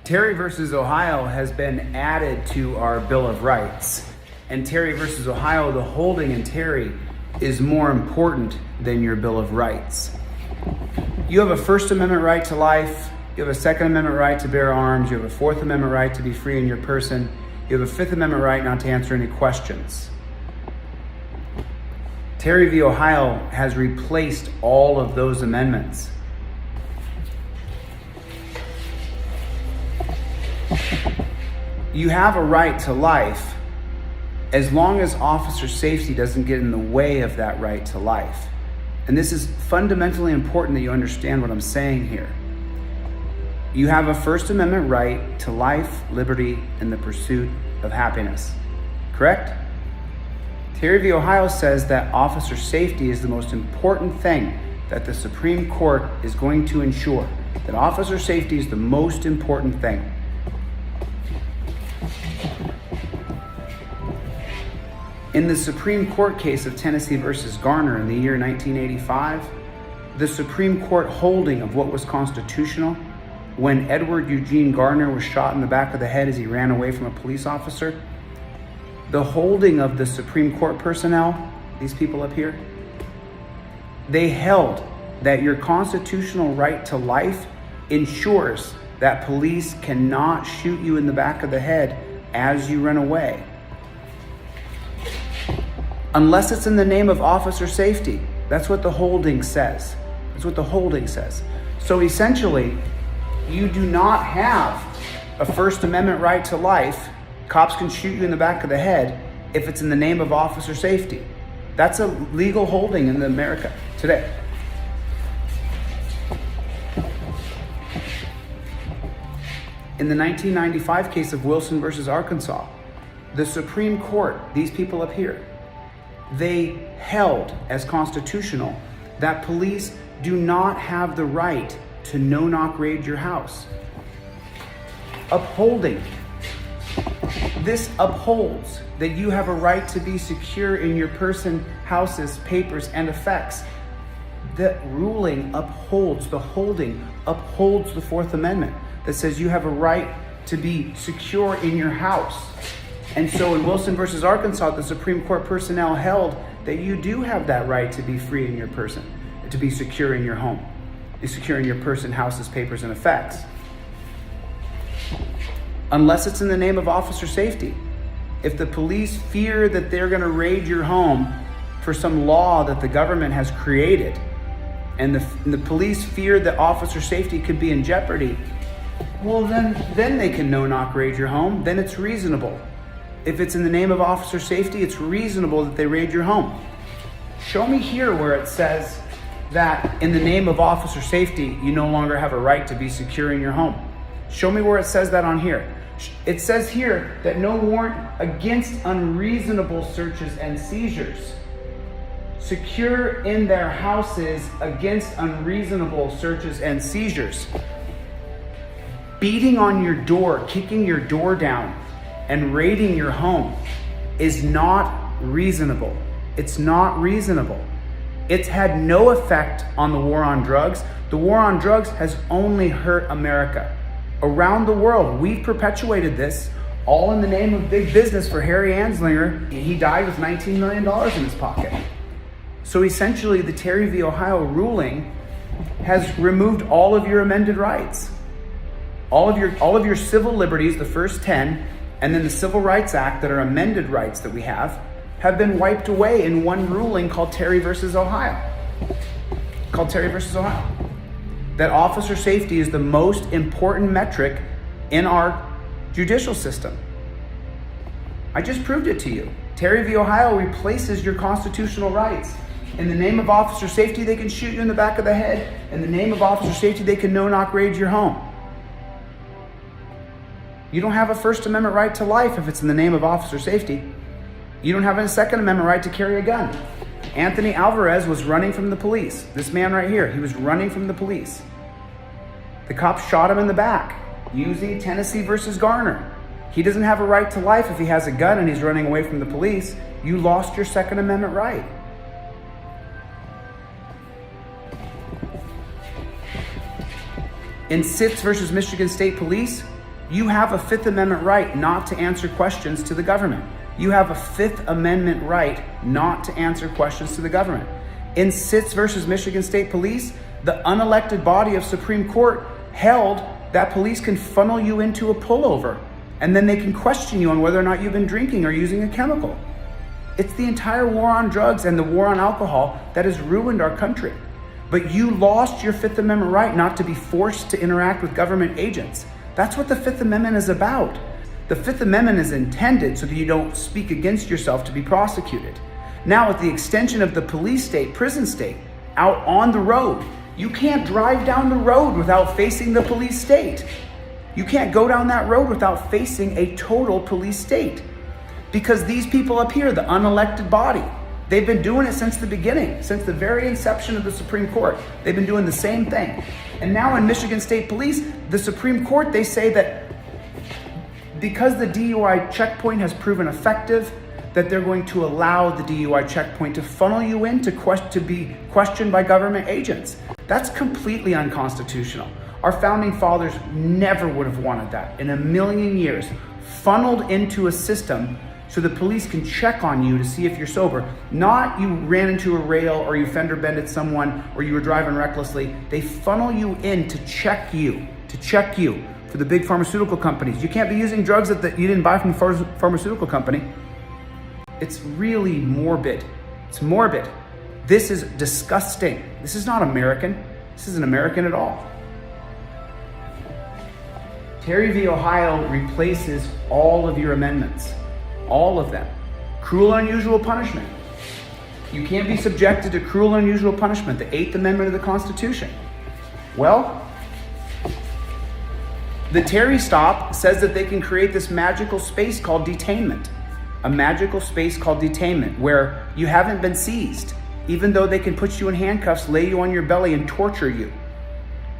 Terry versus Ohio has been added to our Bill of Rights. And Terry versus Ohio, the holding in Terry is more important than your Bill of Rights. You have a First Amendment right to life. You have a Second Amendment right to bear arms. You have a Fourth Amendment right to be free in your person. You have a Fifth Amendment right not to answer any questions. Terry v. Ohio has replaced all of those amendments. You have a right to life as long as officer safety doesn't get in the way of that right to life. And this is fundamentally important that you understand what I'm saying here. You have a First Amendment right to life, liberty, and the pursuit of happiness. Correct? Terry v. Ohio says that officer safety is the most important thing that the Supreme Court is going to ensure. That officer safety is the most important thing. In the Supreme Court case of Tennessee versus Garner in the year 1985, the Supreme Court holding of what was constitutional when Edward Eugene Garner was shot in the back of the head as he ran away from a police officer, the holding of the Supreme Court personnel, these people up here, they held that your constitutional right to life ensures that police cannot shoot you in the back of the head as you run away, unless it's in the name of officer safety. That's what the holding says. That's what the holding says. So essentially, you do not have a First Amendment right to life. Cops can shoot you in the back of the head if it's in the name of officer safety. That's a legal holding in America today. In the 1995 case of Wilson versus Arkansas, the Supreme Court, these people up here, they held as constitutional that police do not have the right to no-knock raid your house. Upholding. This upholds that you have a right to be secure in your person, houses, papers, and effects. The ruling upholds, the holding upholds the Fourth Amendment that says you have a right to be secure in your house. And so in Wilson versus Arkansas, the Supreme Court personnel held that you do have that right to be free in your person, to be secure in your home, be secure in your person, houses, papers, and effects. Unless it's in the name of officer safety. If the police fear that they're going to raid your home for some law that the government has created, and the police fear that officer safety could be in jeopardy, well then they can no-knock raid your home. Then it's reasonable. If it's in the name of officer safety, it's reasonable that they raid your home. Show me here where it says that in the name of officer safety, you no longer have a right to be secure in your home. Show me where it says that on here. It says here that no warrant against unreasonable searches and seizures. Secure in their houses against unreasonable searches and seizures. Beating on your door, kicking your door down, and raiding your home is not reasonable. It's not reasonable. It's had no effect on the war on drugs. The war on drugs has only hurt America. Around the world, we've perpetuated this, all in the name of big business for Harry Anslinger. He died with $19 million in his pocket. So essentially, the Terry v. Ohio ruling has removed all of your amended rights. All of your civil liberties, the first 10, and then the Civil Rights Act that are amended rights that we have been wiped away in one ruling called Terry versus Ohio. That officer safety is the most important metric in our judicial system. I just proved it to you. Terry v. Ohio replaces your constitutional rights. In the name of officer safety, they can shoot you in the back of the head. In the name of officer safety, they can no-knock raid your home. You don't have a First Amendment right to life if it's in the name of officer safety. You don't have a Second Amendment right to carry a gun. Anthony Alvarez was running from the police. This man right here, he was running from the police. The cops shot him in the back using Tennessee versus Garner. He doesn't have a right to life if he has a gun and he's running away from the police. You lost your Second Amendment right. In Sitz versus Michigan State Police, You have a Fifth Amendment right not to answer questions to the government. You have a Fifth Amendment right not to answer questions to the government. In Sitz versus Michigan State Police, the unelected body of Supreme Court held that police can funnel you into a pullover, and then they can question you on whether or not you've been drinking or using a chemical. It's the entire war on drugs and the war on alcohol that has ruined our country. But you lost your Fifth Amendment right not to be forced to interact with government agents. That's what the Fifth Amendment is about. The Fifth Amendment is intended so that you don't speak against yourself to be prosecuted. Now, with the extension of the police state, prison state, out on the road, you can't drive down the road without facing the police state. You can't go down that road without facing a total police state. Because these people up here, the unelected body, they've been doing it since the beginning, since the very inception of the Supreme Court. They've been doing the same thing. And now in Michigan State Police, the Supreme Court, they say that because the DUI checkpoint has proven effective, that they're going to allow the DUI checkpoint to funnel you in to be questioned by government agents. That's completely unconstitutional. Our founding fathers never would have wanted that in a million years, funneled into a system so the police can check on you to see if you're sober. Not you ran into a rail or you fender bended someone or you were driving recklessly. They funnel you in to check you for the big pharmaceutical companies. You can't be using drugs that you didn't buy from the pharmaceutical company. It's really morbid. It's morbid. This is disgusting. This is not American. This isn't American at all. Terry v. Ohio replaces all of your amendments. All of them. Cruel and unusual punishment. You can't be subjected to cruel and unusual punishment, the Eighth Amendment of the Constitution. Well, the Terry stop says that they can create this magical space called detainment. A magical space called detainment where you haven't been seized, even though they can put you in handcuffs, lay you on your belly and torture you.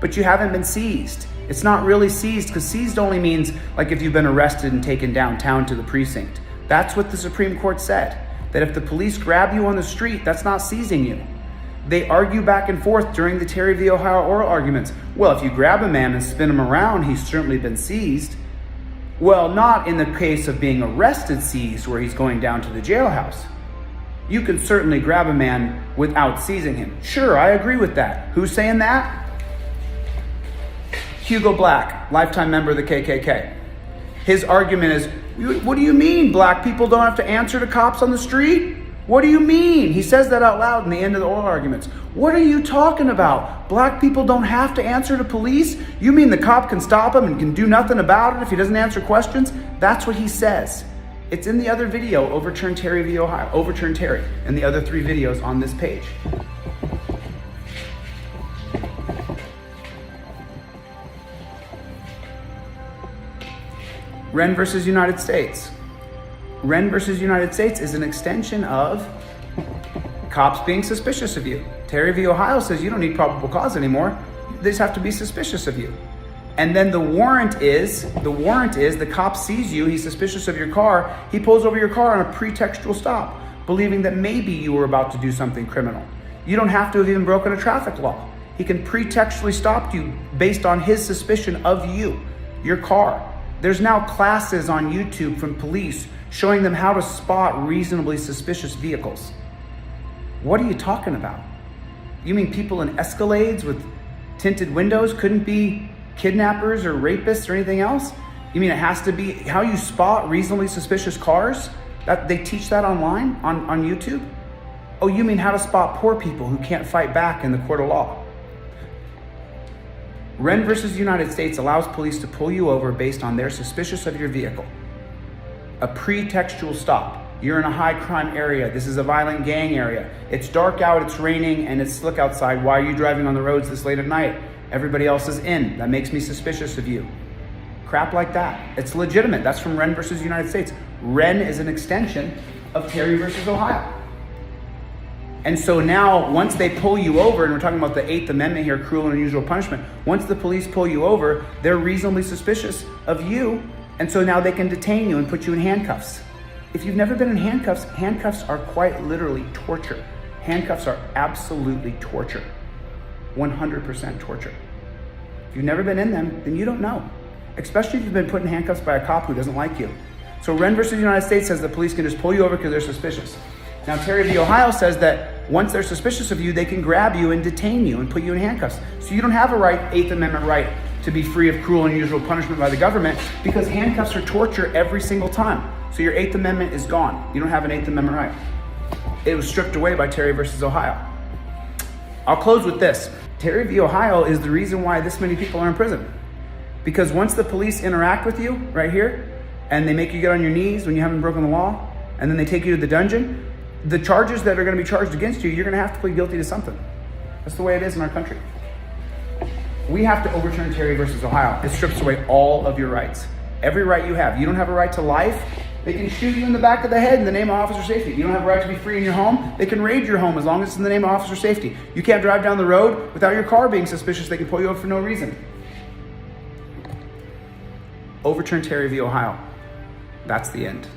But you haven't been seized. It's not really seized because seized only means like if you've been arrested and taken downtown to the precinct. That's what the Supreme Court said, that if the police grab you on the street, that's not seizing you. They argue back and forth during the Terry v. Ohio oral arguments. Well, if you grab a man and spin him around, he's certainly been seized. Well, not in the case of being arrested seized where he's going down to the jailhouse. You can certainly grab a man without seizing him. Sure, I agree with that. Who's saying that? Hugo Black, lifetime member of the KKK. His argument is, what do you mean black people don't have to answer to cops on the street? What do you mean? He says that out loud in the end of the oral arguments. What are you talking about? Black people don't have to answer to police? You mean the cop can stop him and can do nothing about it if he doesn't answer questions? That's what he says. It's in the other video, Overturn Terry v. Ohio, Overturn Terry, and the other 3 videos on this page. Wren versus United States. Wren versus United States is an extension of cops being suspicious of you. Terry v. Ohio says you don't need probable cause anymore. They just have to be suspicious of you. And then the warrant is the cop sees you, he's suspicious of your car, he pulls over your car on a pretextual stop, believing that maybe you were about to do something criminal. You don't have to have even broken a traffic law. He can pretextually stop you based on his suspicion of you, your car. There's now classes on YouTube from police showing them how to spot reasonably suspicious vehicles. What are you talking about? You mean people in Escalades with tinted windows couldn't be kidnappers or rapists or anything else? You mean it has to be how you spot reasonably suspicious cars? That they teach that online on YouTube? Oh, you mean how to spot poor people who can't fight back in the court of law? Wren versus United States allows police to pull you over based on they're suspicious of your vehicle. A pretextual stop. You're in a high crime area. This is a violent gang area. It's dark out, it's raining, and it's slick outside. Why are you driving on the roads this late at night? Everybody else is in. That makes me suspicious of you. Crap like that. It's legitimate. That's from Wren versus United States. Wren is an extension of Terry versus Ohio. And so now, once they pull you over, and we're talking about the 8th Amendment here, cruel and unusual punishment, once the police pull you over, they're reasonably suspicious of you, and so now they can detain you and put you in handcuffs. If you've never been in handcuffs, handcuffs are quite literally torture. Handcuffs are absolutely torture. 100% torture. If you've never been in them, then you don't know. especially if you've been put in handcuffs by a cop who doesn't like you. So Wren versus the United States says the police can just pull you over because they're suspicious. Now Terry v. Ohio says that once they're suspicious of you, they can grab you and detain you and put you in handcuffs. So you don't have a right, 8th Amendment right, to be free of cruel and unusual punishment by the government, because handcuffs are torture every single time. So your 8th Amendment is gone. You don't have an 8th Amendment right. It was stripped away by Terry versus Ohio. I'll close with this. Terry v. Ohio is the reason why this many people are in prison. Because once the police interact with you right here, and they make you get on your knees when you haven't broken the law, and then they take you to the dungeon, the charges that are going to be charged against you, you're going to have to plead guilty to something. That's the way it is in our country. We have to overturn Terry versus Ohio. It strips away all of your rights. Every right you have. You don't have a right to life. They can shoot you in the back of the head in the name of officer safety. You don't have a right to be free in your home. They can raid your home as long as it's in the name of officer safety. You can't drive down the road without your car being suspicious. They can pull you over for no reason. Overturn Terry v. Ohio. That's the end.